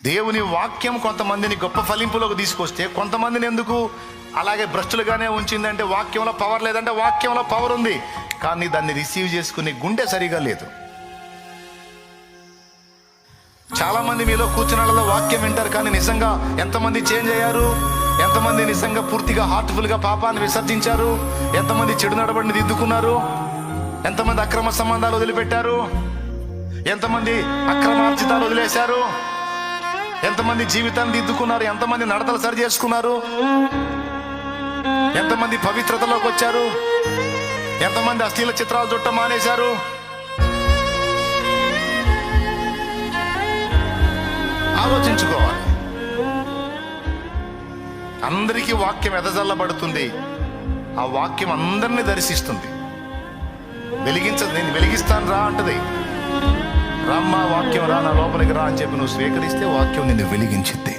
దేవుని వాక్యం కొంతమందిని గొప్ప ఫలింపులోకి తీసుకొస్తే కొంతమందిని ఎందుకు అలాగే భ్రష్టులుగానే ఉంచిందంటే వాక్యంలో పవర్ లేదంటే వాక్యంలో పవర్ ఉంది, కానీ దాన్ని రిసీవ్ చేసుకునే గుండె సరిగా లేదు. చాలా మంది మీలో కూర్చున్న వాక్యం వింటారు, కానీ నిజంగా ఎంతమంది చేంజ్ అయ్యారు? ఎంతమంది నిజంగా పూర్తిగా హార్ట్ఫుల్గా పాపాన్ని విసర్జించారు? ఎంతమంది చెడు నడబడిని దిద్దుకున్నారు? ఎంతమంది అక్రమ సంబంధాలు వదిలిపెట్టారు? ఎంతమంది అక్రమార్జితాలు వదిలేశారు? ఎంతమంది జీవితాన్ని దిద్దుకున్నారు? ఎంతమంది నడతలు సరి చేసుకున్నారు? ఎంతమంది పవిత్రతలోకి వచ్చారు? ఎంతమంది అశ్లీల చిత్రాలు చుట్టం మానేశారు? ఆలోచించుకోవాలి. అందరికీ వాక్యం ఎదజల్లబడుతుంది, ఆ వాక్యం అందరినీ దర్శిస్తుంది. వెలిగించదు, నేను వెలిగిస్తాను రా అంటది. రామ్మా వాక్యం రా, నా లోపలికి రా అని చెప్పి నువ్వు స్వీకరిస్తే వాక్యం నిన్ను వెలిగించిద్ది.